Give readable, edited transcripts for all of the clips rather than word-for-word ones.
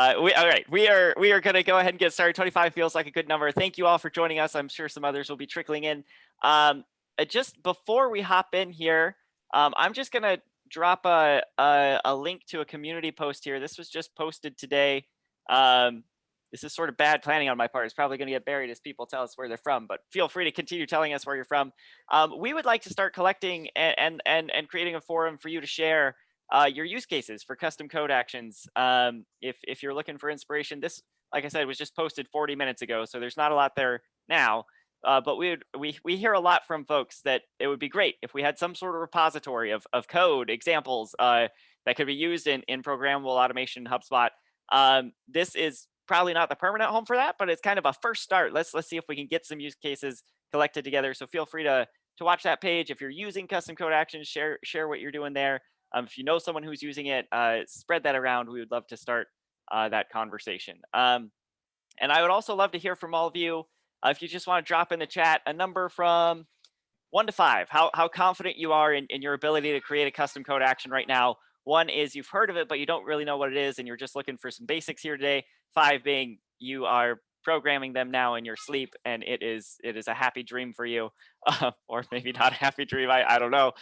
All right, we are going to go ahead and get started. 25 feels like a good number. Thank you all for joining us. I'm sure some others will be trickling in. Just before we hop in here, I'm just going to drop a link to a community post here. This was just posted today. This is sort of bad planning on my part. It's probably going to get buried as people tell us where they're from, but feel free to continue telling us where you're from. We would like to start collecting and creating a forum for you to share your use cases for custom code actions. If you're looking for inspiration, this, like I said, was just posted 40 minutes ago, so there's not a lot there now. But we hear a lot from folks that it would be great if we had some sort of repository of code examples that could be used in programmable automation in HubSpot. This is probably not the permanent home for that, but it's kind of a first start. Let's see if we can get some use cases collected together. So feel free to watch that page. If you're using custom code actions, share what you're doing there. If you know someone who's using it, spread that around. We would love to start that conversation. And I would also love to hear from all of you. If you just want to drop in the chat a number from 1 to 5, how confident you are in your ability to create a custom code action right now. 1 is you've heard of it, but you don't really know what it is, and you're just looking for some basics here today. 5 being you are programming them now in your sleep, and it is a happy dream for you, or maybe not a happy dream. I don't know.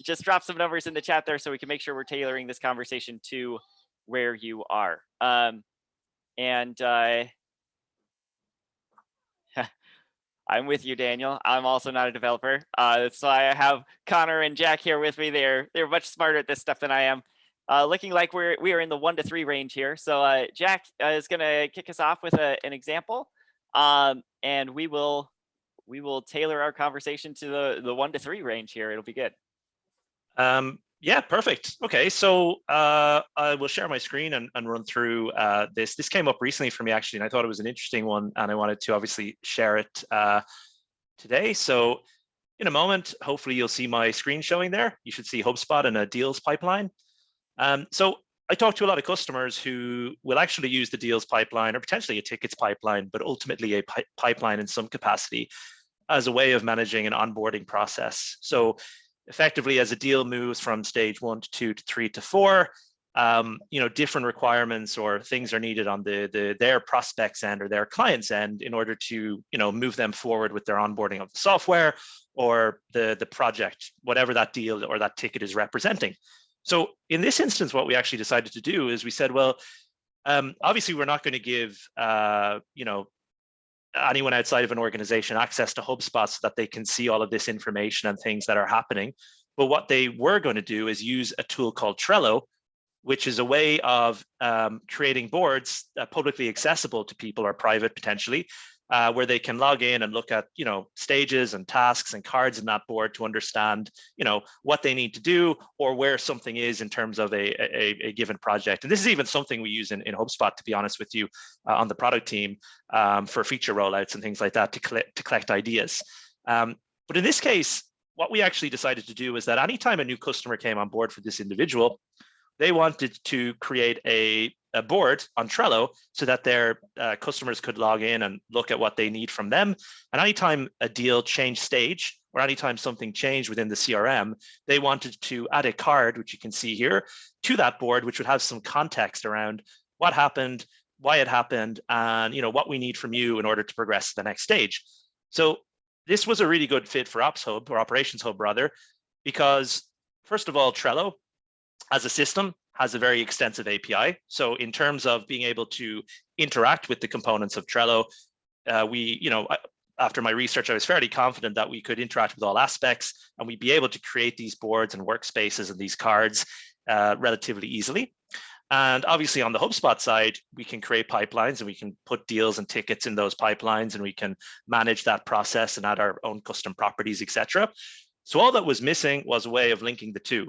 Just drop some numbers in the chat there so we can make sure we're tailoring this conversation to where you are. I'm with you, Daniel. I'm also not a developer. So I have Connor and Jack here with me. They're much smarter at this stuff than I am. Looking like we are in the 1 to 3 range here. So Jack is going to kick us off with an example, and we will tailor our conversation to the 1 to 3 range here. It'll be good. Yeah, perfect. Okay, so I will share my screen and run through this. This came up recently for me, actually, and I thought it was an interesting one, and I wanted to obviously share it today. So in a moment, hopefully you'll see my screen showing there. You should see HubSpot and a deals pipeline. So I talk to a lot of customers who will actually use the deals pipeline or potentially a tickets pipeline, but ultimately a pipeline in some capacity as a way of managing an onboarding process. So effectively, as a deal moves from stage 1 to 2 to 3 to 4, different requirements or things are needed on their prospects end or their clients end in order to move them forward with their onboarding of the software or the project, whatever that deal or that ticket is representing. So in this instance, what we actually decided to do is we said, well, obviously we're not going to give anyone outside of an organization access to HubSpot so that they can see all of this information and things that are happening. But what they were going to do is use a tool called Trello, which is a way of creating boards publicly accessible to people or private potentially, where they can log in and look at stages and tasks and cards in that board to understand what they need to do or where something is in terms of a given project. And this is even something we use in HubSpot, to be honest with you, on the product team for feature rollouts and things like that to collect ideas. But in this case, what we actually decided to do is that anytime a new customer came on board for this individual, they wanted to create a board on Trello so that their customers could log in and look at what they need from them. And anytime a deal changed stage or anytime something changed within the CRM, they wanted to add a card, which you can see here, to that board, which would have some context around what happened, why it happened, and what we need from you in order to progress to the next stage. So this was a really good fit for Ops Hub, or Operations Hub rather, because first of all, Trello as a system has a very extensive API. So in terms of being able to interact with the components of Trello, after my research, I was fairly confident that we could interact with all aspects and we'd be able to create these boards and workspaces and these cards relatively easily. And obviously on the HubSpot side, we can create pipelines and we can put deals and tickets in those pipelines and we can manage that process and add our own custom properties, etc. So all that was missing was a way of linking the two.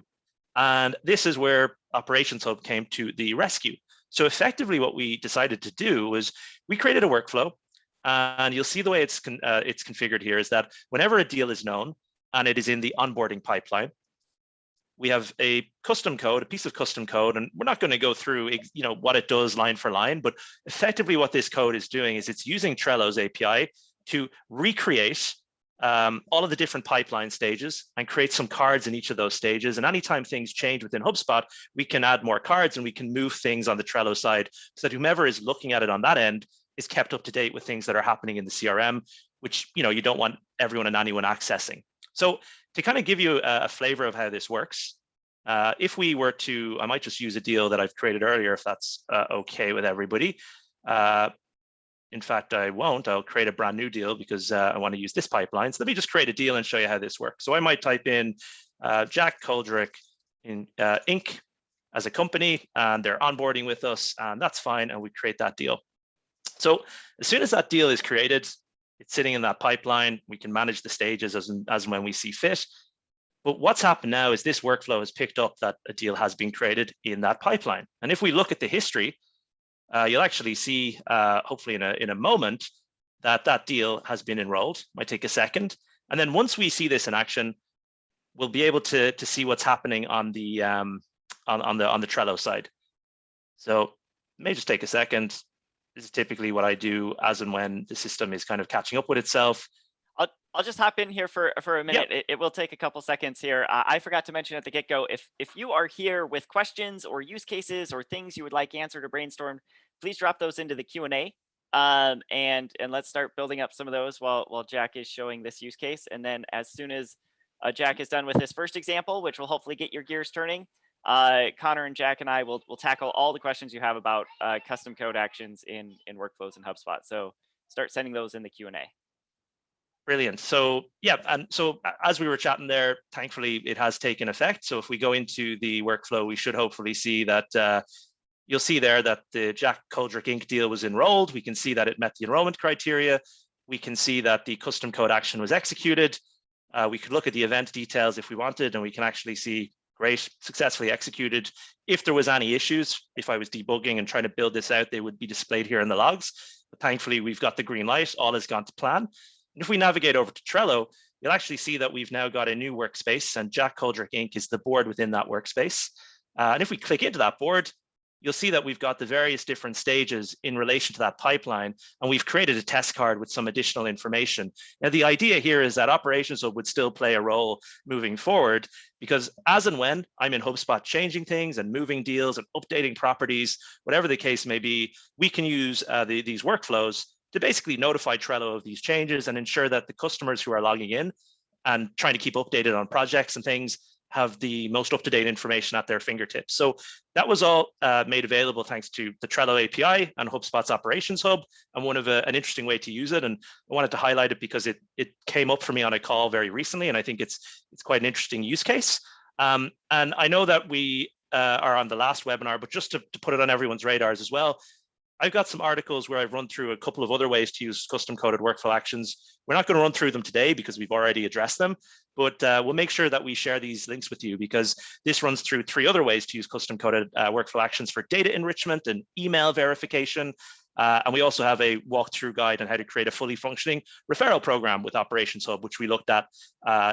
And this is where Operations Hub came to the rescue. So effectively what we decided to do was we created a workflow, and you'll see the way it's configured here is that whenever a deal is known and it is in the onboarding pipeline, we have a custom code, a piece of custom code, and we're not going to go through what it does line for line, but effectively what this code is doing is it's using Trello's API to recreate all of the different pipeline stages and create some cards in each of those stages. And anytime things change within HubSpot, we can add more cards and we can move things on the Trello side so that whomever is looking at it on that end is kept up to date with things that are happening in the CRM, which you don't want everyone and anyone accessing. So to kind of give you a flavor of how this works, if we were to, I might just use a deal that I've created earlier, if that's okay with everybody. In fact, I won't. I'll create a brand new deal because I want to use this pipeline. So let me just create a deal and show you how this works. So I might type in Jack Coldrick in Inc. as a company, and they're onboarding with us, and that's fine. And we create that deal. So as soon as that deal is created, it's sitting in that pipeline. We can manage the stages as and when we see fit. But what's happened now is this workflow has picked up that a deal has been created in that pipeline. And if we look at the history, you'll actually see, hopefully in a moment, that deal has been enrolled. Might take a second. And then once we see this in action, we'll be able to see what's happening on the on the Trello side. So it may just take a second. This is typically what I do as and when the system is kind of catching up with itself. I'll just hop in here for a minute. Yep. It will take a couple seconds here. I forgot to mention at the get-go, if you are here with questions or use cases or things you would like answered or brainstormed, please drop those into the Q&A. And let's start building up some of those while Jack is showing this use case. And then as soon as Jack is done with this first example, which will hopefully get your gears turning, Connor and Jack and I will tackle all the questions you have about custom code actions in workflows in HubSpot. So start sending those in the Q&A. Brilliant. So yeah, and so as we were chatting there, thankfully it has taken effect. So if we go into the workflow, we should hopefully see that you'll see there that the Jack Coldrick Inc. deal was enrolled. We can see that it met the enrollment criteria. We can see that the custom code action was executed. We could look at the event details if we wanted, and we can actually see, great, successfully executed. If there was any issues, if I was debugging and trying to build this out, they would be displayed here in the logs. But thankfully, we've got the green light. All has gone to plan. And if we navigate over to Trello, you'll actually see that we've now got a new workspace, and Jack Coldrick Inc. is the board within that workspace. And if we click into that board, you'll see that we've got the various different stages in relation to that pipeline, and we've created a test card with some additional information. Now, the idea here is that Operations Hub would still play a role moving forward, because as and when I'm in HubSpot changing things and moving deals and updating properties, whatever the case may be, we can use these workflows to basically notify Trello of these changes and ensure that the customers who are logging in and trying to keep updated on projects and things have the most up-to-date information at their fingertips. So that was all made available thanks to the Trello API and HubSpot's Operations Hub, and one of an interesting way to use it. And I wanted to highlight it because it came up for me on a call very recently, and I think it's quite an interesting use case. And I know that we are on the last webinar, but just to put it on everyone's radars as well, I've got some articles where I've run through a couple of other ways to use custom coded workflow actions. We're not going to run through them today because we've already addressed them, but we'll make sure that we share these links with you, because this runs through 3 other ways to use custom coded workflow actions for data enrichment and email verification. And we also have a walkthrough guide on how to create a fully functioning referral program with Operations Hub, which we looked at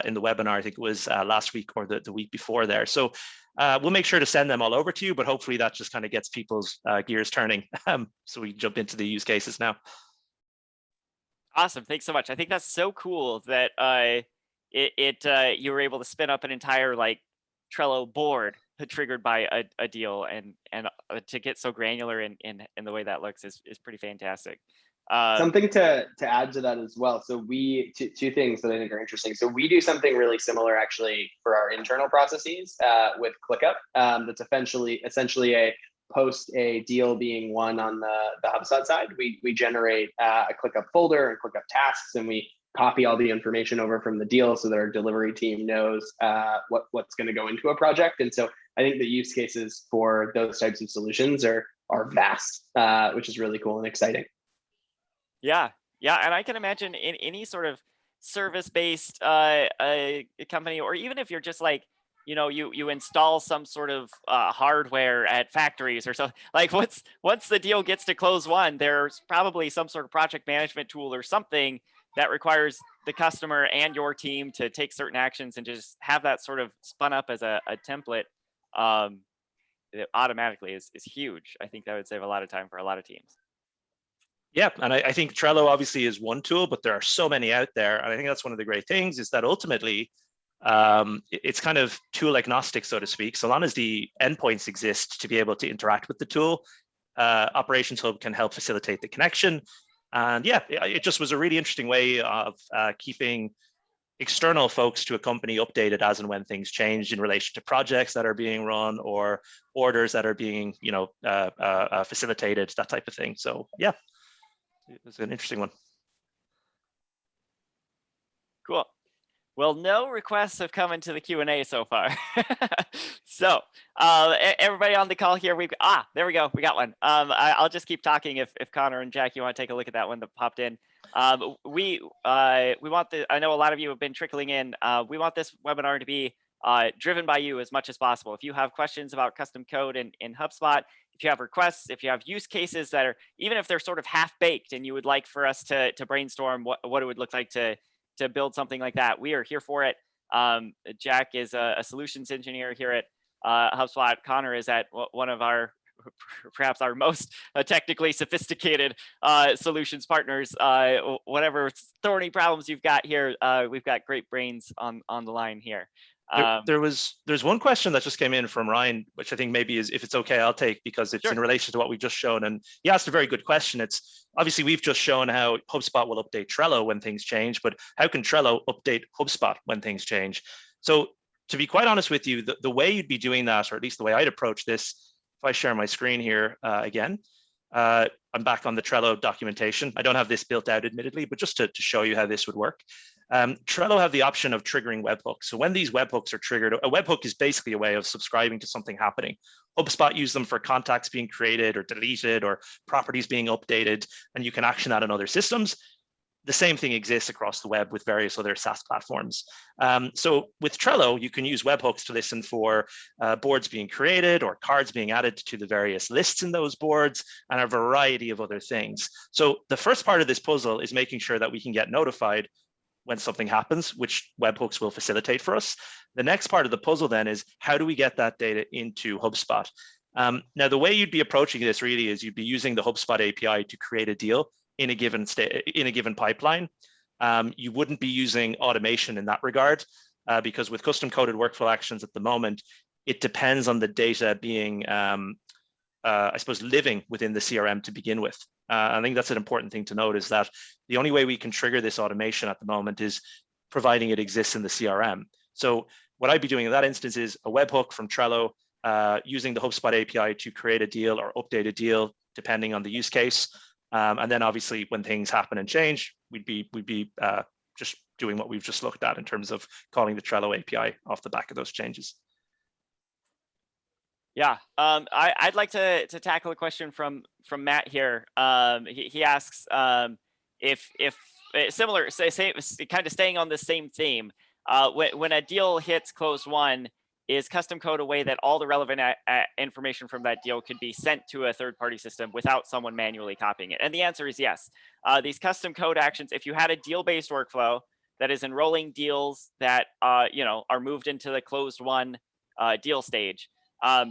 in the webinar. I think it was last week or the week before there. So we'll make sure to send them all over to you, but hopefully that just kind of gets people's gears turning. So we jump into the use cases now. Awesome. Thanks so much. I think that's so cool that you were able to spin up an entire Trello board triggered by a deal, and to get so granular in the way that looks is pretty fantastic. Something to add to that as well. So two things that I think are interesting. So we do something really similar actually for our internal processes with ClickUp. That's essentially a post a deal being won on the HubSpot side. We generate a ClickUp folder and ClickUp tasks, and we copy all the information over from the deal so that our delivery team knows what's going to go into a project. And so I think the use cases for those types of solutions are vast, which is really cool and exciting. Yeah, and I can imagine in any sort of service-based company, or even if you're just you install some sort of hardware at factories or so, once the deal gets to close one, there's probably some sort of project management tool or something that requires the customer and your team to take certain actions, and just have that sort of spun up as a template it automatically is huge. I think that would save a lot of time for a lot of teams. Yeah, and I think Trello obviously is one tool, but there are so many out there. And I think that's one of the great things is that ultimately it's kind of tool agnostic, so to speak. So long as the endpoints exist to be able to interact with the tool, Operations Hub can help facilitate the connection. And yeah, it just was a really interesting way of keeping external folks to a company updated as and when things change in relation to projects that are being run or orders that are being, facilitated, that type of thing. So yeah, it was an interesting one. Cool. Well, no requests have come into the Q&A so far. So everybody on the call here, there we go. We got one. I'll just keep talking if Connor and Jack, you want to take a look at that one that popped in. We want I know a lot of you have been trickling in. We want this webinar to be driven by you as much as possible. If you have questions about custom code in HubSpot, if you have requests, if you have use cases that are, even if they're sort of half baked and you would like for us to brainstorm what it would look like to build something like that, we are here for it. Jack is a solutions engineer here at HubSpot. Connor is at one of our, perhaps our most technically sophisticated solutions partners. Whatever thorny problems you've got here, we've got great brains on the line here. There's one question that just came in from Ryan, which I think maybe is, if it's okay, I'll take, because it's in relation to what we've just shown. And he asked a very good question. It's obviously we've just shown how HubSpot will update Trello when things change, but how can Trello update HubSpot when things change? So to be quite honest with you, the way you'd be doing that, or at least the way I'd approach this, if I share my screen here again, I'm back on the Trello documentation. I don't have this built out admittedly, but just to show you how this would work. Trello have the option of triggering webhooks. So when these webhooks are triggered, a webhook is basically a way of subscribing to something happening. HubSpot use them for contacts being created or deleted or properties being updated, and you can action that in other systems. The same thing exists across the web with various other SaaS platforms. So with Trello, you can use webhooks to listen for boards being created or cards being added to the various lists in those boards and a variety of other things. So the first part of this puzzle is making sure that we can get notified when something happens, which webhooks will facilitate for us. The next part of the puzzle then is, how do we get that data into HubSpot? Now, the way you'd be approaching this really is you'd be using the HubSpot API to create a deal in a given pipeline. You wouldn't be using automation in that regard, because with custom coded workflow actions at the moment, it depends on the data being, I suppose, living within the CRM to begin with. I think that's an important thing to note, is that the only way we can trigger this automation at the moment is providing it exists in the CRM. So what I'd be doing in that instance is a webhook from Trello, using the HubSpot API to create a deal or update a deal, depending on the use case. And then obviously when things happen and change, we'd be just doing what we've just looked at in terms of calling the Trello API off the back of those changes. Yeah, I'd like to tackle a question from Matt here. He asks if similar, say kind of staying on the same theme. When a deal hits close won, is custom code a way that all the relevant information from that deal could be sent to a third-party system without someone manually copying it? And the answer is yes. These custom code actions, if you had a deal-based workflow that is enrolling deals that are moved into the closed won deal stage,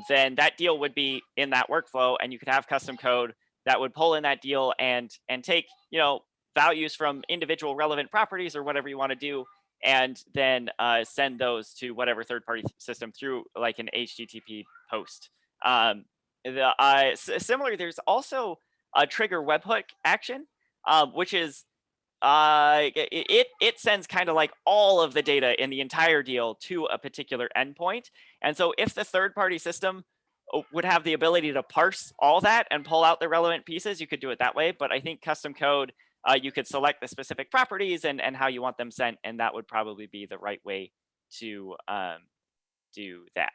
then that deal would be in that workflow, and you could have custom code that would pull in that deal and take values from individual relevant properties or whatever you want to do, and then send those to whatever third-party system through like an HTTP post. Similarly, there's also a trigger webhook action, which is it sends kind of like all of the data in the entire deal to a particular endpoint. And so if the third-party system would have the ability to parse all that and pull out the relevant pieces, you could do it that way. But I think custom code, you could select the specific properties and how you want them sent, and that would probably be the right way to do that.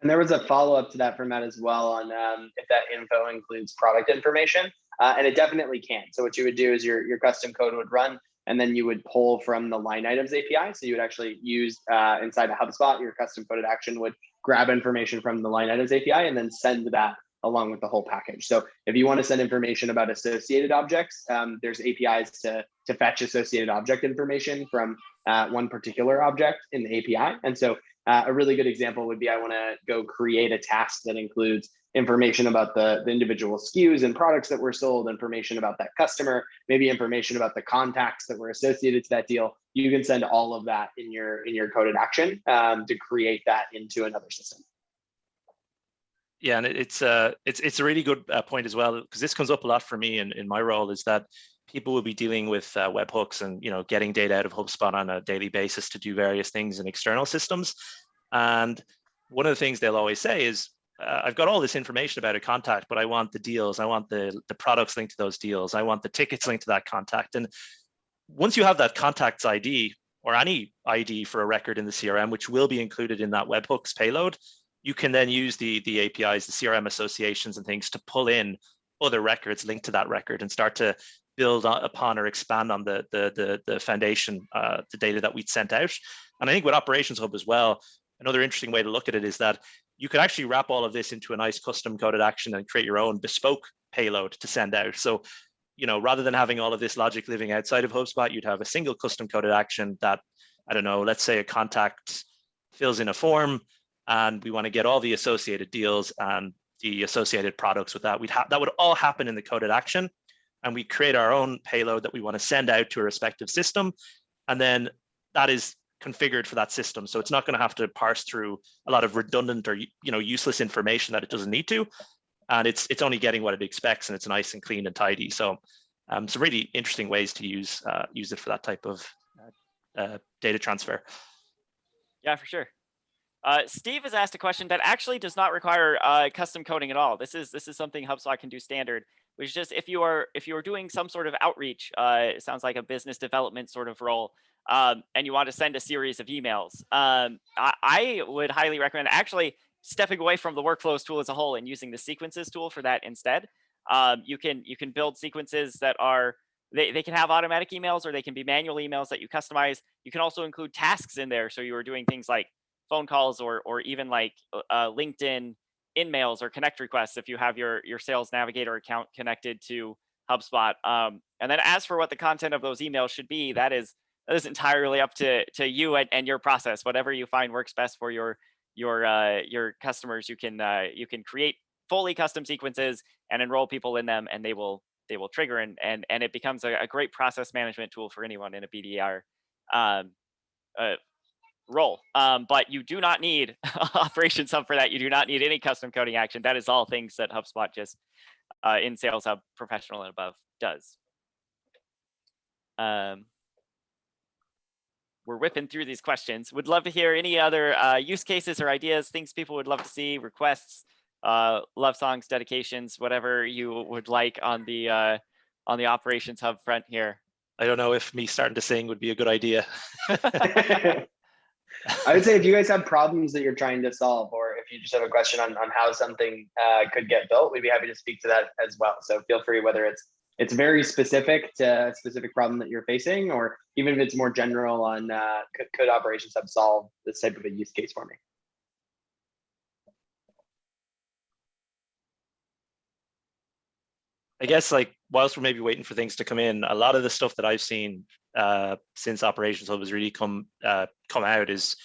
And there was a follow-up to that from Matt as well on if that info includes product information, and it definitely can. So what you would do is your custom code would run, and then you would pull from the line items API. So you would actually use inside of HubSpot, your custom coded action would grab information from the line items API and then send that along with the whole package. So if you want to send information about associated objects, there's APIs to fetch associated object information from one particular object in the API. And so a really good example would be, I want to go create a task that includes information about the individual SKUs and products that were sold, information about that customer, maybe information about the contacts that were associated to that deal. You can send all of that in your coded action to create that into another system. Yeah, and it's a really good point as well, because this comes up a lot for me in my role, is that people will be dealing with webhooks and getting data out of HubSpot on a daily basis to do various things in external systems. And one of the things they'll always say is, I've got all this information about a contact, but I want the deals, I want the products linked to those deals, I want the tickets linked to that contact. And once you have that contact's ID or any ID for a record in the CRM, which will be included in that webhooks payload, you can then use the APIs, the CRM associations and things to pull in other records linked to that record and start to build upon or expand on the foundation, the data that we'd sent out. And I think with Operations Hub as well, another interesting way to look at it is that you could actually wrap all of this into a nice custom coded action and create your own bespoke payload to send out. So, rather than having all of this logic living outside of HubSpot, you'd have a single custom coded action that, I don't know, let's say a contact fills in a form and we want to get all the associated deals and the associated products with that. That would all happen in the coded action, and we create our own payload that we want to send out to a respective system. And then that is configured for that system. So it's not going to have to parse through a lot of redundant or useless information that it doesn't need to. And it's only getting what it expects, and it's nice and clean and tidy. So some really interesting ways to use it for that type of data transfer. Yeah, for sure. Steve has asked a question that actually does not require custom coding at all. This is something HubSpot can do standard, which is just if you are doing some sort of outreach, it sounds like a business development sort of role, and you want to send a series of emails. I would highly recommend actually stepping away from the workflows tool as a whole and using the sequences tool for that instead. You can build sequences that are they can have automatic emails or they can be manual emails that you customize. You can also include tasks in there, so you are doing things like phone calls or even like LinkedIn in-mails or connect requests if you have your Sales Navigator account connected to HubSpot. And then as for what the content of those emails should be, that is entirely up to you and your process. Whatever you find works best for your customers, you can create fully custom sequences and enroll people in them, and they will trigger and it becomes a great process management tool for anyone in a BDR role. But you do not need Operations Hub for that. You do not need any custom coding action. That is all things that HubSpot just in Sales Hub Professional and above does. We're whipping through these questions. Would love to hear any other use cases or ideas, things people would love to see, requests, love songs, dedications, whatever you would like on the Operations Hub front here. I don't know if me starting to sing would be a good idea. I would say if you guys have problems that you're trying to solve, or if you just have a question on how something could get built, we'd be happy to speak to that as well. So feel free, whether it's very specific to a specific problem that you're facing, or even if it's more general on could Operations Hub solve this type of a use case for me? I guess whilst we're maybe waiting for things to come in, a lot of the stuff that I've seen since Operations Hub has really come out is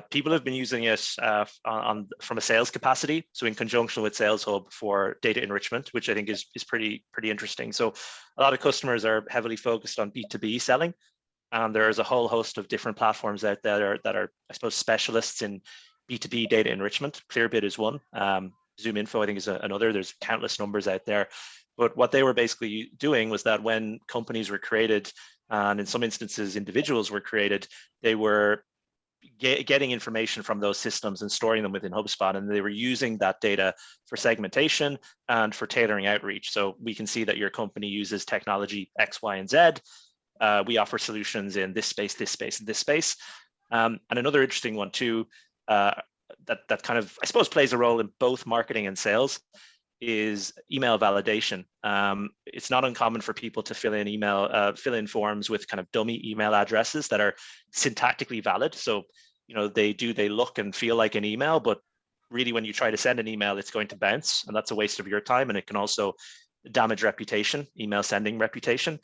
people have been using it from a sales capacity. So in conjunction with Sales Hub for data enrichment, which I think is pretty interesting. So a lot of customers are heavily focused on B2B selling. And there's a whole host of different platforms out there that are, I suppose, specialists in B2B data enrichment. Clearbit is one. ZoomInfo, I think, is another. There's countless numbers out there. But what they were basically doing was that when companies were created, and in some instances individuals were created, they were getting information from those systems and storing them within HubSpot, and they were using that data for segmentation and for tailoring outreach. So we can see that your company uses technology X, Y, and Z. We offer solutions in this space, this space, and this space. And another interesting one too, that kind of, I suppose, plays a role in both marketing and sales is email validation. It's not uncommon for people to fill in forms with kind of dummy email addresses that are syntactically valid. So, they look and feel like an email, but really when you try to send an email, it's going to bounce, and that's a waste of your time. And it can also damage reputation, email sending reputation.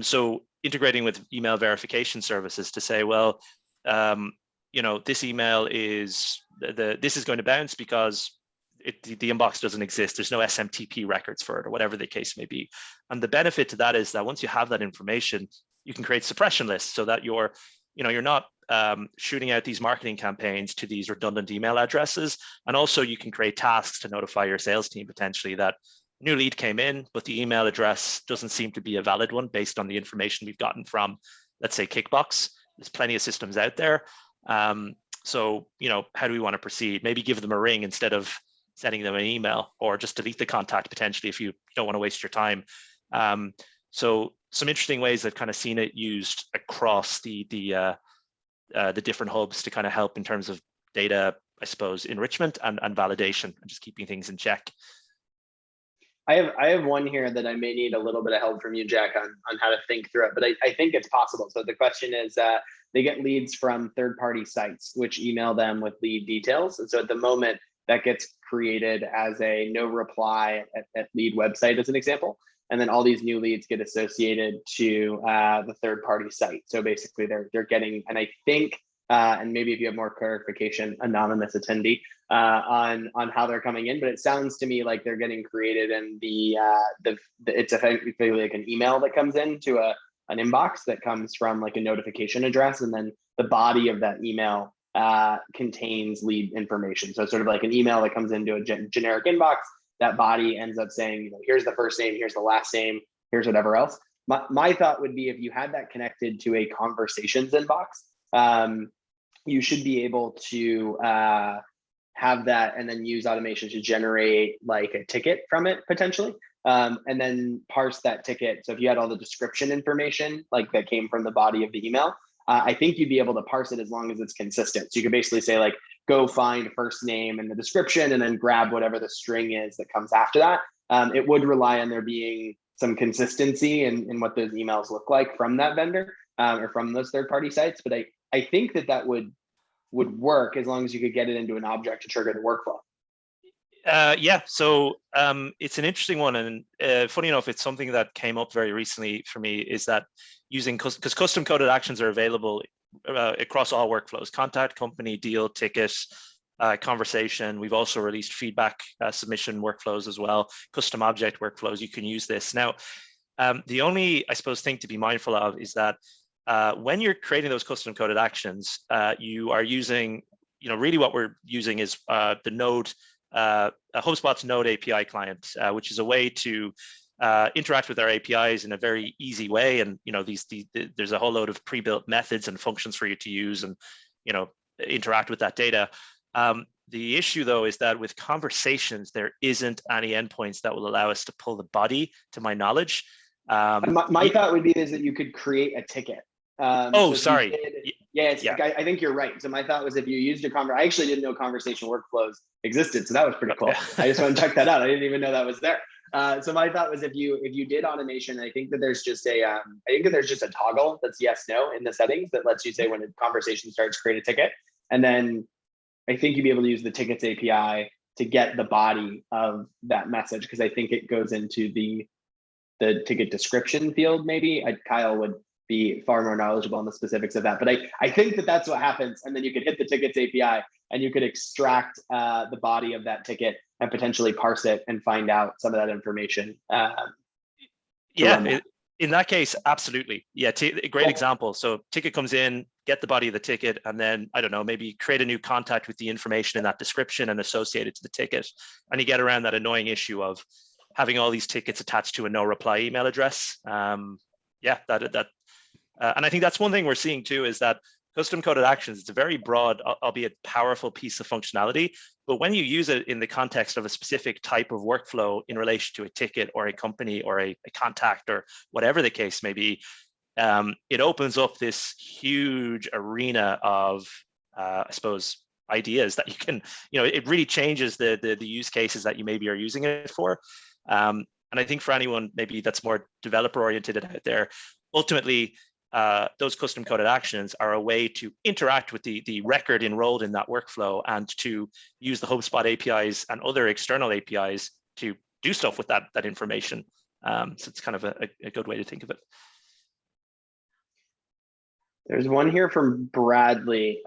So integrating with email verification services to say, well, this email is this is going to bounce because the inbox doesn't exist. There's no SMTP records for it, or whatever the case may be. And the benefit to that is that once you have that information, you can create suppression lists so that you're not shooting out these marketing campaigns to these redundant email addresses. And also you can create tasks to notify your sales team potentially that new lead came in, but the email address doesn't seem to be a valid one based on the information we've gotten from, let's say, Kickbox. There's plenty of systems out there. So, how do we want to proceed? Maybe give them a ring instead of sending them an email, or just delete the contact potentially if you don't want to waste your time. So some interesting ways I've kind of seen it used across the different hubs to kind of help in terms of data, I suppose, enrichment and validation, and just keeping things in check. I have one here that I may need a little bit of help from you, Jack, on how to think through it, but I think it's possible. So the question is, they get leads from third-party sites, which email them with lead details. And so at the moment, that gets created as a no reply at lead website, as an example. And then all these new leads get associated to the third-party site. So basically, they're getting, and I think, and maybe if you have more clarification, anonymous attendee, on how they're coming in, but it sounds to me like they're getting created, and it's effectively like an email that comes into an inbox that comes from like a notification address, and then the body of that email contains lead information. So it's sort of like an email that comes into a generic inbox. That body ends up saying, here's the first name, here's the last name, here's whatever else. My thought would be, if you had that connected to a conversations inbox, you should be able to have that and then use automation to generate like a ticket from it potentially, and then parse that ticket. So if you had all the description information like that came from the body of the email, I think you'd be able to parse it as long as it's consistent. So you could basically say like, go find first name in the description and then grab whatever the string is that comes after that. It would rely on there being some consistency in what those emails look like from that vendor or from those third-party sites. But I think that would work as long as you could get it into an object to trigger the workflow. Yeah, so it's an interesting one, and funny enough, it's something that came up very recently for me, is that using, because custom coded actions are available across all workflows: contact, company, deal, ticket, conversation. We've also released feedback submission workflows as well, custom object workflows. You can use this. Now, the only, I suppose, thing to be mindful of is that when you're creating those custom coded actions, you are using, really what we're using is the Node, HubSpot's Node API client, which is a way to interact with our APIs in a very easy way. And there's a whole load of pre-built methods and functions for you to use and interact with that data. The issue, though, is that with conversations, there isn't any endpoints that will allow us to pull the body, to my knowledge. My thought would be is that you could create a ticket. Sorry. I think you're right. So my thought was, if you used I actually didn't know conversation workflows existed, so that was pretty cool. I just want to check that out. I didn't even know that was there. So my thought was, if you did automation, I think that there's just a toggle that's yes, no in the settings that lets you say when a conversation starts, create a ticket. And then I think you'd be able to use the tickets API to get the body of that message, because I think it goes into the ticket description field. Maybe Kyle would be far more knowledgeable on the specifics of that, but I think that that's what happens. And then you could hit the tickets API and you could extract the body of that ticket and potentially parse it and find out some of that information. In that case, absolutely. Yeah, a great example. So ticket comes in, get the body of the ticket, and then, I don't know, maybe create a new contact with the information in that description and associate it to the ticket. And you get around that annoying issue of having all these tickets attached to a no reply email address. And I think that's one thing we're seeing too, is that custom coded actions, it's a very broad, albeit powerful piece of functionality. But when you use it in the context of a specific type of workflow in relation to a ticket or a company or a contact or whatever the case may be, it opens up this huge arena of, I suppose, ideas that you can, it really changes the use cases that you maybe are using it for. And I think for anyone maybe that's more developer oriented out there, ultimately, those custom coded actions are a way to interact with the record enrolled in that workflow and to use the HubSpot APIs and other external APIs to do stuff with that information. So it's kind of a good way to think of it. There's one here from Bradley.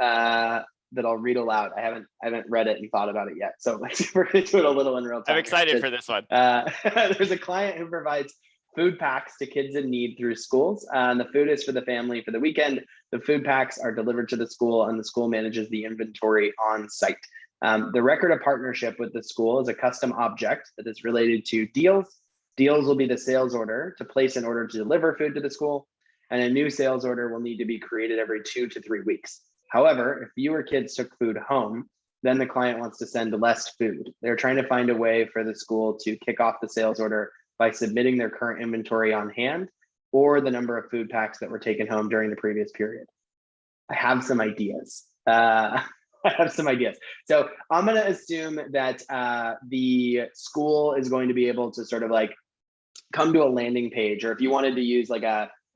I'll read aloud. I haven't read it and thought about it yet. So we're going to do it a little in real time. I'm excited for this one. There's a client who provides food packs to kids in need through schools. And the food is for the family for the weekend. The food packs are delivered to the school, and the school manages the inventory on site. The record of partnership with the school is a custom object that is related to deals. Deals will be the sales order to place an order to deliver food to the school, and a new sales order will need to be created every 2 to 3 weeks. However, if fewer kids took food home, then the client wants to send less food. They're trying to find a way for the school to kick off the sales order by submitting their current inventory on hand or the number of food packs that were taken home during the previous period. I have some ideas. So I'm going to assume that the school is going to be able to sort of like come to a landing page, or if you wanted to use like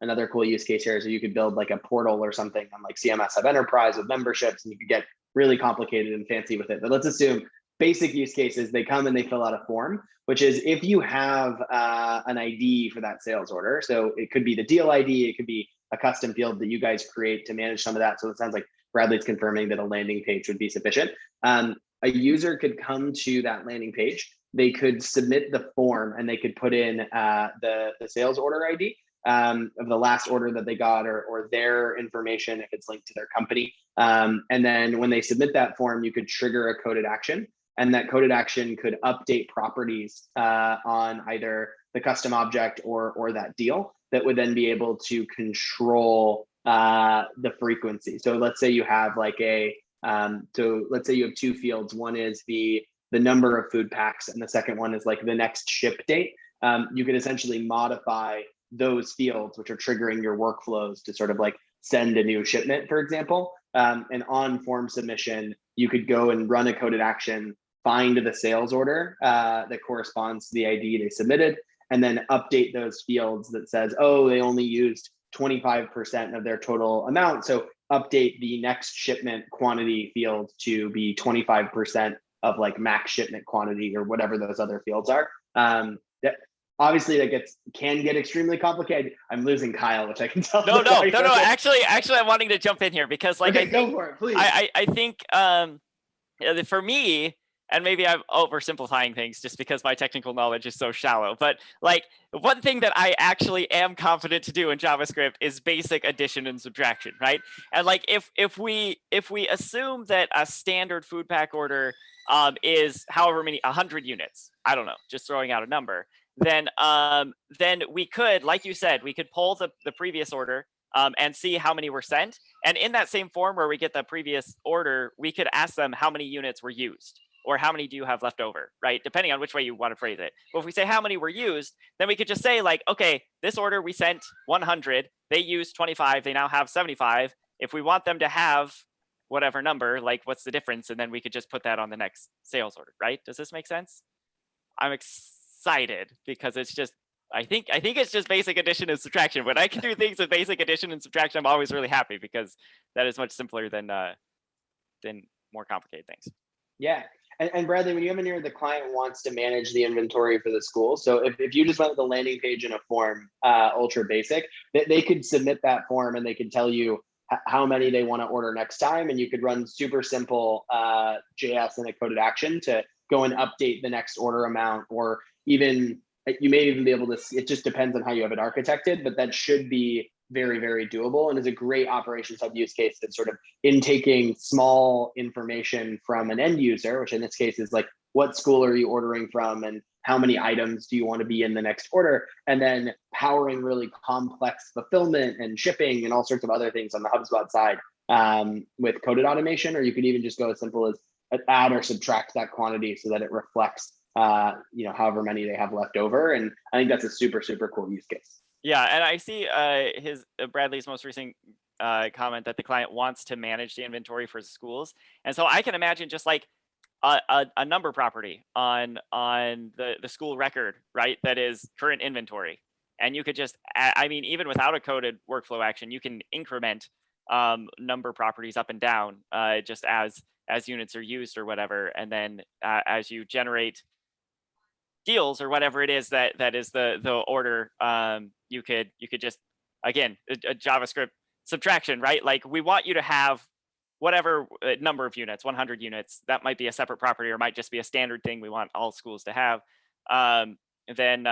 another cool use case here, so you could build like a portal or something on like CMS Hub Enterprise with memberships, and you could get really complicated and fancy with it. But let's assume basic use cases, they come and they fill out a form, which is if you have an ID for that sales order. So it could be the deal ID, it could be a custom field that you guys create to manage some of that. So it sounds like Bradley's confirming that a landing page would be sufficient. A user could come to that landing page, they could submit the form, and they could put in the sales order ID of the last order that they got, or their information if it's linked to their company. And then when they submit that form, you could trigger a coded action, and that coded action could update properties on either the custom object or that deal that would then be able to control the frequency. So let's say you have like let's say you have 2 fields. One is the number of food packs, and the second one is like the next ship date. You could essentially modify those fields, which are triggering your workflows to sort of like send a new shipment, for example. And on form submission, you could go and run a coded action, find the sales order that corresponds to the ID they submitted, and then update those fields that says, oh, they only used 25% of their total amount. So update the next shipment quantity field to be 25% of like max shipment quantity, or whatever those other fields are. Obviously that can get extremely complicated. I'm losing Kyle, which I can tell. No. Actually, I'm wanting to jump in here because like, okay, go for it, please. I think for me, and maybe I'm oversimplifying things just because my technical knowledge is so shallow, but like one thing that I actually am confident to do in JavaScript is basic addition and subtraction, right? And like if we assume that a standard food pack order is however many 100 units, I don't know, just throwing out a number, then we could, like you said, we could pull the previous order and see how many were sent. And in that same form where we get the previous order, we could ask them how many units were used, or how many do you have left over, right? Depending on which way you want to phrase it. But if we say how many were used, then we could just say like, okay, this order we sent 100, they used 25, they now have 75. If we want them to have whatever number, like what's the difference? And then we could just put that on the next sales order, right? Does this make sense? I'm excited because it's just, I think it's just basic addition and subtraction. When I can do things with basic addition and subtraction, I'm always really happy because that is much simpler than more complicated things. Yeah. And Bradley, when you have in here, the client wants to manage the inventory for the school. So if you just went with the landing page in a form, ultra basic, they could submit that form and they could tell you how many they want to order next time. And you could run super simple JS and a coded action to go and update the next order amount, or even you may even be able to, it just depends on how you have it architected, but that should be very, very doable, and is a great operations hub use case that's sort of intaking small information from an end user, which in this case is like, what school are you ordering from and how many items do you want to be in the next order, and then powering really complex fulfillment and shipping and all sorts of other things on the HubSpot side with coded automation. Or you could even just go as simple as add or subtract that quantity so that it reflects however many they have left over. And I think that's a super, super cool use case. Yeah, and I see Bradley's most recent comment that the client wants to manage the inventory for schools, and so I can imagine just like a number property on the school record, right? That is current inventory, and you could just, I mean, even without a coded workflow action, you can increment number properties up and down just as units are used or whatever, and then as you generate deals or whatever it is that is the order, you could just, again, a JavaScript subtraction, right? Like we want you to have whatever number of units, 100 units, that might be a separate property or might just be a standard thing we want all schools to have. Then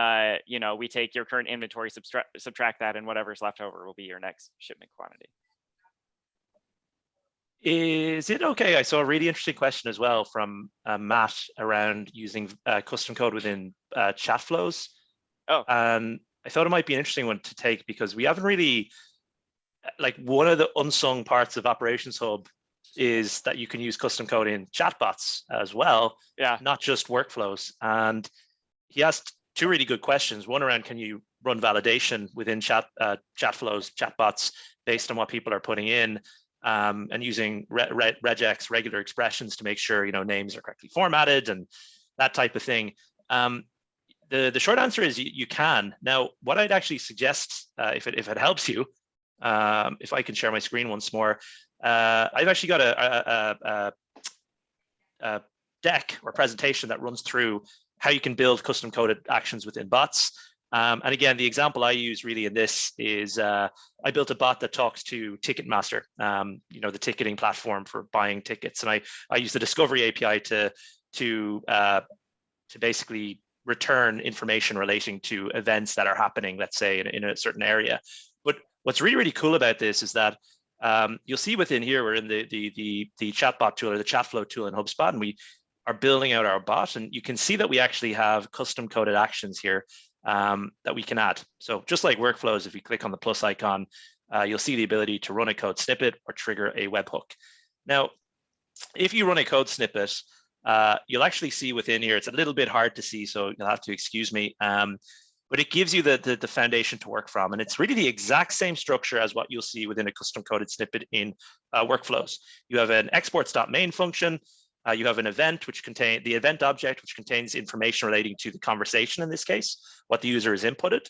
you know, we take your current inventory, subtract that, and whatever's left over will be your next shipment quantity. Is it okay? I saw a really interesting question as well from Matt around using custom code within chat flows. Oh. And I thought it might be an interesting one to take because we haven't really, like, one of the unsung parts of Operations Hub is that you can use custom code in chatbots as well, Yeah. not just workflows. And he asked two really good questions. One around, can you run validation within chat flows, chatbots, based on what people are putting in, and using regex, regular expressions, to make sure, you know, names are correctly formatted and that type of thing. The short answer is you can. Now, what I'd actually suggest, if it helps you, if I can share my screen once more, I've actually got a deck or presentation that runs through how you can build custom coded actions within bots. And again, the example I use really in this is I built a bot that talks to Ticketmaster, you know, the ticketing platform for buying tickets, and I use the Discovery API to basically return information relating to events that are happening, let's say, in a certain area. But what's really, really cool about this is that you'll see within here, we're in the chatbot tool or the chat flow tool in HubSpot, and we are building out our bot, and you can see that we actually have custom coded actions here that we can add. So just like workflows, if you click on the plus icon, you'll see the ability to run a code snippet or trigger a webhook. Now, if you run a code snippet, you'll actually see within here, it's a little bit hard to see, so you'll have to excuse me, but it gives you the foundation to work from. And it's really the exact same structure as what you'll see within a custom coded snippet in workflows. You have an exports.main function. You have an event, which contains the event object, which contains information relating to the conversation, in this case, what the user has inputted.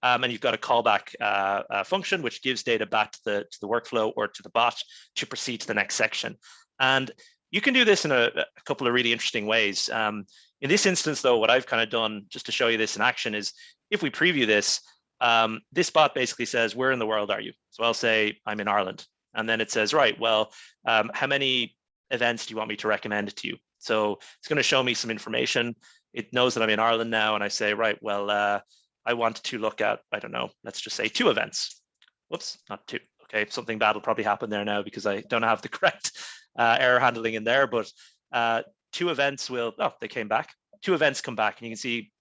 And you've got a callback function, which gives data back to the workflow or to the bot to proceed to the next section. And you can do this in a couple of really interesting ways. In this instance, though, what I've kind of done just to show you this in action is, if we preview this, this bot basically says, where in the world are you? So I'll say, I'm in Ireland. And then it says, right, well, how many events do you want me to recommend to you? So it's going to show me some information. It knows that I'm in Ireland now. And I say, right, well, I want to look at, I don't know, let's just say 2 events. Whoops, not 2. Okay, something bad will probably happen there now because I don't have the correct error handling in there, but 2 events will, oh, they came back. 2 events come back, and you can see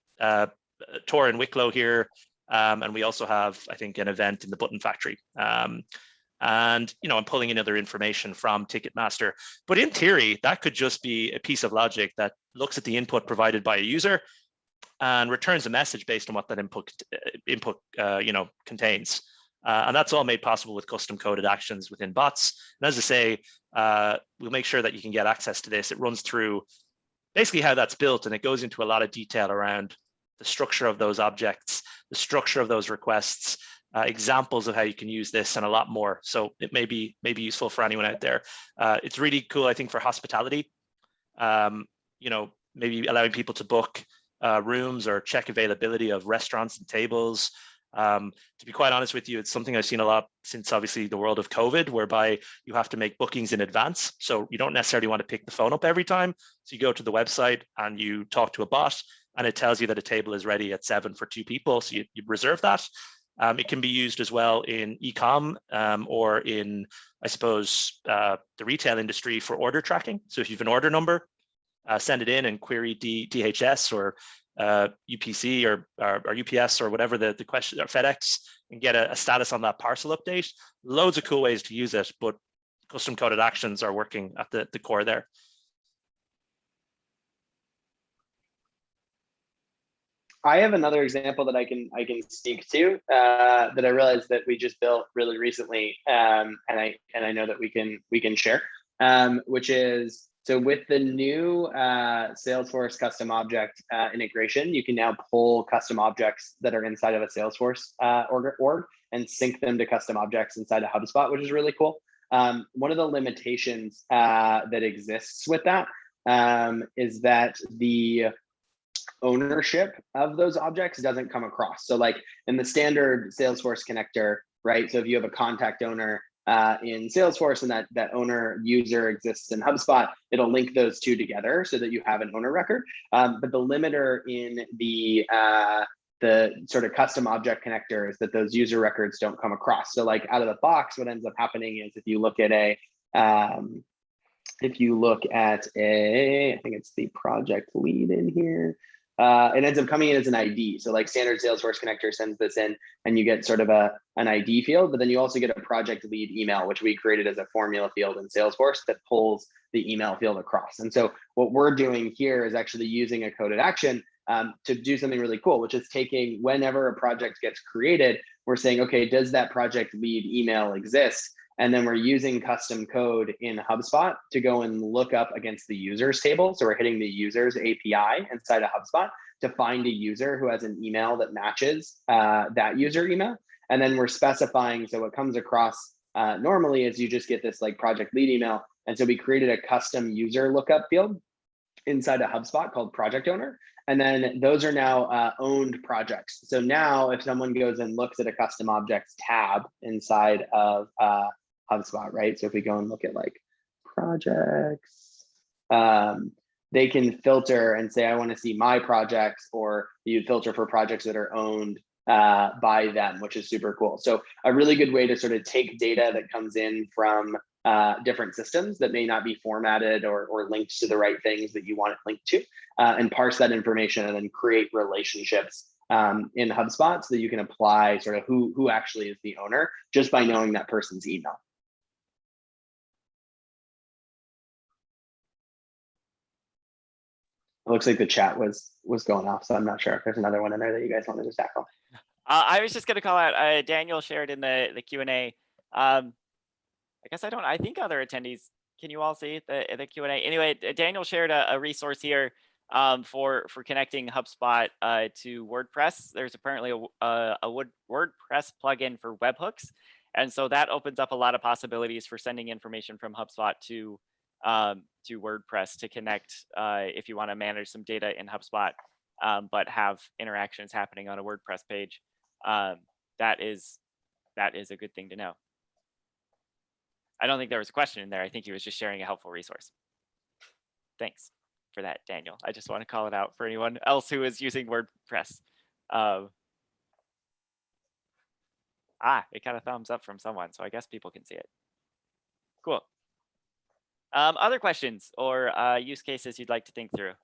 Tor and Wicklow here. And we also have, I think, an event in the Button Factory. And, you know, I'm pulling in other information from Ticketmaster. But in theory, that could just be a piece of logic that looks at the input provided by a user and returns a message based on what that input you know, contains. And that's all made possible with custom coded actions within bots. And as I say, we'll make sure that you can get access to this. It runs through basically how that's built, and it goes into a lot of detail around the structure of those objects, the structure of those requests, examples of how you can use this, and a lot more. So it may be useful for anyone out there. It's really cool, I think, for hospitality. You know, maybe allowing people to book rooms or check availability of restaurants and tables. To be quite honest with you, it's something I've seen a lot since obviously the world of COVID, whereby you have to make bookings in advance. So you don't necessarily want to pick the phone up every time. So you go to the website and you talk to a bot, and it tells you that a table is ready at 7 for 2 people. So you reserve that. It can be used as well in e-com or in, I suppose, the retail industry for order tracking. So if you have an order number, send it in and query DHS or UPC or UPS or whatever the question, or FedEx, and get a status on that parcel update. Loads of cool ways to use it, but custom coded actions are working at the core there. I have another example that I can speak to that I realized that we just built really recently, and I know that we can share, which is, so with the new Salesforce custom object integration, you can now pull custom objects that are inside of a Salesforce org and sync them to custom objects inside of HubSpot, which is really cool. One of the limitations that exists with that is that the ownership of those objects doesn't come across. So like in the standard Salesforce connector, right? So if you have a contact owner, in Salesforce and that owner user exists in HubSpot, it'll link those two together so that you have an owner record. But the limiter in the sort of custom object connector is that those user records don't come across. So like out of the box, what ends up happening is if you look at I think it's the project lead in here, it ends up coming in as an ID. So like standard Salesforce connector sends this in and you get sort of an ID field, but then you also get a project lead email, which we created as a formula field in Salesforce that pulls the email field across. And so what we're doing here is actually using a coded action to do something really cool, which is taking whenever a project gets created, we're saying, okay, does that project lead email exist? And then we're using custom code in HubSpot to go and look up against the users table. So we're hitting the users API inside of HubSpot to find a user who has an email that matches that user email. And then we're specifying, so what comes across normally is you just get this like project lead email. And so we created a custom user lookup field inside of HubSpot called project owner. And then those are now owned projects. So now if someone goes and looks at a custom objects tab inside of HubSpot, right? So if we go and look at like projects, they can filter and say, I want to see my projects, or you filter for projects that are owned by them, which is super cool. So a really good way to sort of take data that comes in from different systems that may not be formatted or linked to the right things that you want it linked to, and parse that information and then create relationships in HubSpot so that you can apply sort of who actually is the owner just by knowing that person's email. It looks like the chat was going off, so I'm not sure if there's another one in there that you guys wanted to tackle. I was just going to call out Daniel shared in the Q&A. I guess I think other attendees, can you all see the Q&A? Anyway, Daniel shared a resource here for connecting HubSpot to WordPress. There's apparently a WordPress plugin for webhooks. And so that opens up a lot of possibilities for sending information from HubSpot to WordPress to connect if you want to manage some data in HubSpot, but have interactions happening on a WordPress page. That is a good thing to know. I don't think there was a question in there. I think he was just sharing a helpful resource. Thanks for that, Daniel. I just want to call it out for anyone else who is using WordPress. It got a thumbs up from someone, so I guess people can see it. Cool. Other questions or use cases you'd like to think through?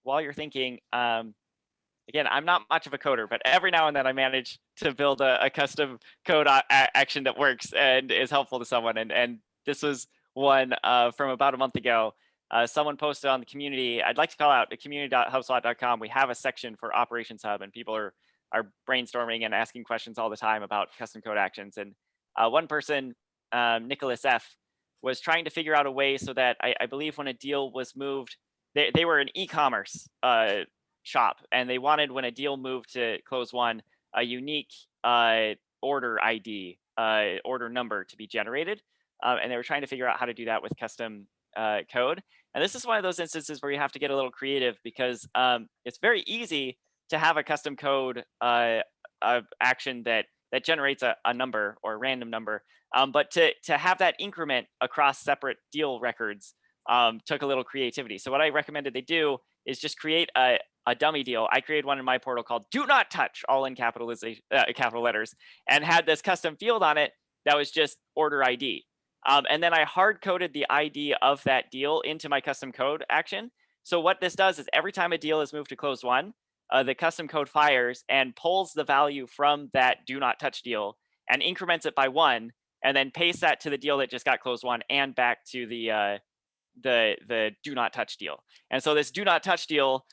While you're thinking, again, I'm not much of a coder, but every now and then I manage to build a custom code action that works and is helpful to someone. And this was one from about a month ago. Someone posted on the community. I'd like to call out the community.hubspot.com. We have a section for Operations Hub, and people are brainstorming and asking questions all the time about custom code actions. And one person, Nicholas F., was trying to figure out a way so that I believe when a deal was moved, they were an e-commerce shop, and they wanted, when a deal moved to close one, a unique order ID, order number to be generated. And they were trying to figure out how to do that with custom code. And this is one of those instances where you have to get a little creative, because it's very easy to have a custom code action that generates a number or a random number. But to have that increment across separate deal records took a little creativity. So what I recommended they do is just create a dummy deal. I created one in my portal called "Do Not Touch," all in capital letters, and had this custom field on it that was just order ID. And then I hard coded the ID of that deal into my custom code action. So what this does is every time a deal is moved to close one, the custom code fires and pulls the value from that "Do Not Touch" deal and increments it by 1, and then pastes that to the deal that just got closed one and back to the "Do Not Touch" deal. And so this "Do Not Touch" deal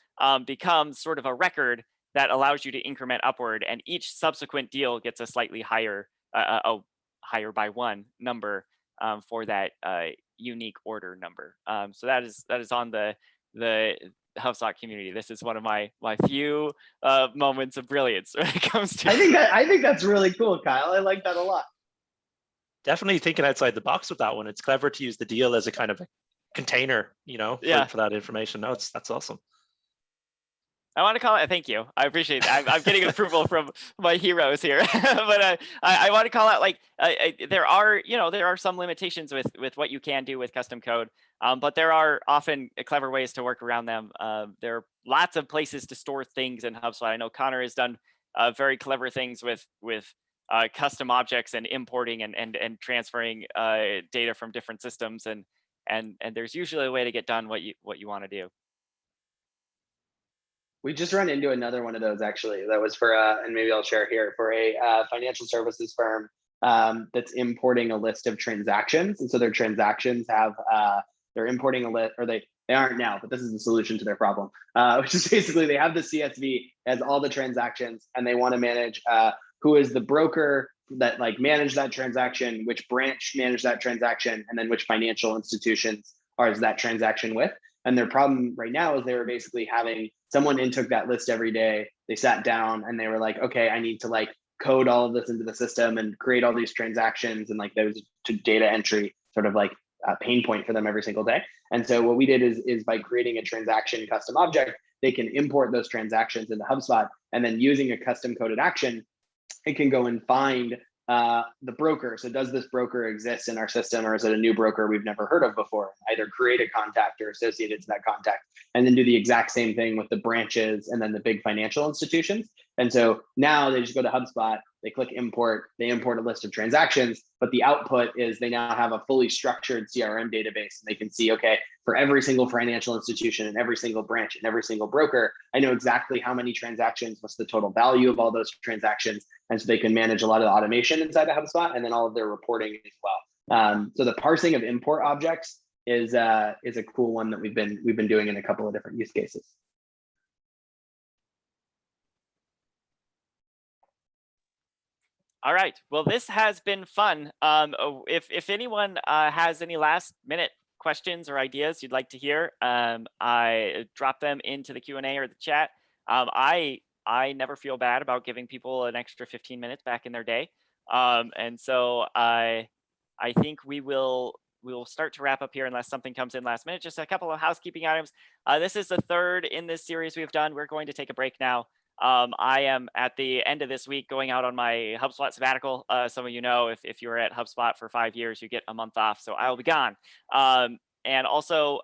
becomes sort of a record that allows you to increment upward, and each subsequent deal gets a slightly higher, higher by 1 number for that unique order number. So that is on the HubSpot community. This is one of my few moments of brilliance when it comes to. I think that's really cool, Kyle. I like that a lot. Definitely thinking outside the box with that one. It's clever to use the deal as a kind of a container, for that information. No, that's awesome. I want to call it. Thank you. I appreciate that. I'm getting approval from my heroes here, but I want to call out like there are there are some limitations with what you can do with custom code, but there are often clever ways to work around them. There are lots of places to store things in HubSpot. I know Connor has done very clever things with custom objects and importing and transferring data from different systems, and there's usually a way to get done what you want to do. We just run into another one of those actually. That was for, and maybe I'll share here, for a financial services firm that's importing a list of transactions. And so their transactions have, they're importing a list, or they aren't now, but this is the solution to their problem, which is basically they have the CSV as all the transactions, and they want to manage who is the broker that like manage that transaction, which branch manage that transaction, and then which financial institutions is that transaction with. And their problem right now is they were basically having someone took that list every day. They sat down and they were like, okay, I need to like code all of this into the system and create all these transactions. And like there was data entry sort of like a pain point for them every single day. And so what we did is by creating a transaction custom object, they can import those transactions into HubSpot, and then using a custom coded action, it can go and find the broker. So does this broker exist in our system, or is it a new broker we've never heard of before? Either create a contact or associate it to that contact, and then do the exact same thing with the branches and then the big financial institutions. And so now they just go to HubSpot, they click import, they import a list of transactions, but the output is they now have a fully structured CRM database. And they can see, okay, for every single financial institution and every single branch and every single broker, I know exactly how many transactions, what's the total value of all those transactions. And so they can manage a lot of the automation inside of HubSpot and then all of their reporting as well. So the parsing of import objects is a cool one that we've been doing in a couple of different use cases. All right. Well, this has been fun. If anyone has any last minute questions or ideas you'd like to hear, I drop them into the Q&A or the chat. I never feel bad about giving people an extra 15 minutes back in their day. And so I think we will start to wrap up here unless something comes in last minute. Just a couple of housekeeping items. This is the third in this series we've done. We're going to take a break now. I am at the end of this week going out on my HubSpot sabbatical. Some of you know, if you were at HubSpot for 5 years, you get a month off. So I will be gone. And also,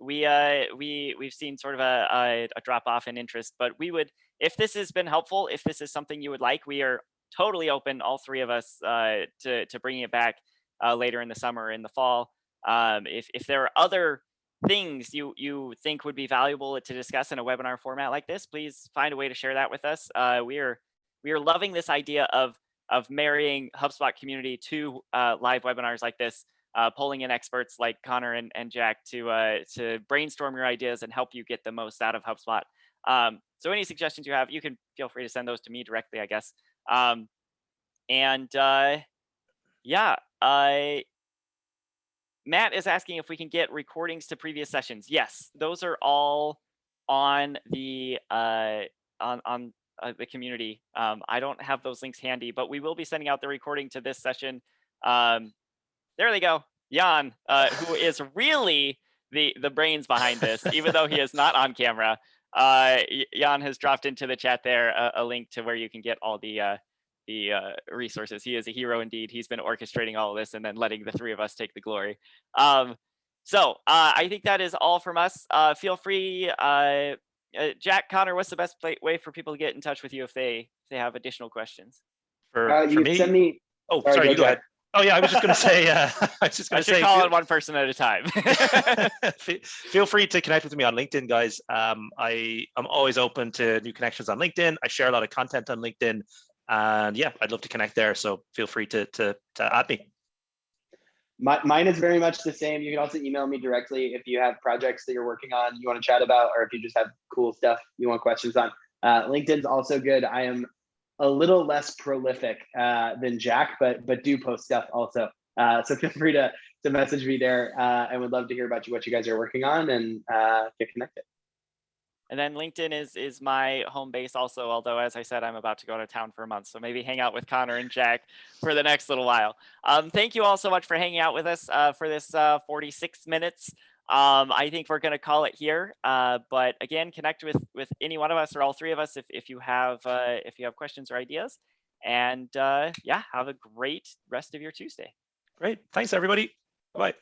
we've seen sort of a drop off in interest, but we would, if this has been helpful, if this is something you would like, we are totally open, all three of us, to bringing it back later in the summer or in the fall. If there are other things you think would be valuable to discuss in a webinar format like this, please find a way to share that with us. We are loving this idea of marrying HubSpot community to live webinars like this, pulling in experts like Connor and Jack to brainstorm your ideas and help you get the most out of HubSpot. So any suggestions you have, you can feel free to send those to me directly, I guess. Yeah, Matt is asking if we can get recordings to previous sessions. Yes, those are all on the the community. I don't have those links handy, but we will be sending out the recording to this session. There they go. Jan, who is really the brains behind this, even though he is not on camera. Jan has dropped into the chat there a link to where you can get all the resources. He is a hero indeed. He's been orchestrating all of this and then letting the three of us take the glory. So I think that is all from us. Feel free, Jack, Connor, what's the best way for people to get in touch with you if they have additional questions? For me, send me. Oh, sorry, you go ahead. Oh yeah, I was just going to say. I should call on one person at a time. Feel free to connect with me on LinkedIn, guys. I'm always open to new connections on LinkedIn. I share a lot of content on LinkedIn. And yeah, I'd love to connect there. So feel free to add me. Mine is very much the same. You can also email me directly if you have projects that you're working on, you want to chat about, or if you just have cool stuff you want questions on. LinkedIn's also good. I am a little less prolific than Jack, but do post stuff also. So feel free to message me there. I would love to hear about what you guys are working on and get connected. And then LinkedIn is my home base also, although as I said, I'm about to go to town for a month. So maybe hang out with Connor and Jack for the next little while. Thank you all so much for hanging out with us for this 46 minutes. I think we're going to call it here. But again, connect with any one of us or all three of us if you have questions or ideas. And yeah, have a great rest of your Tuesday. Great. Thanks, everybody. Bye-bye.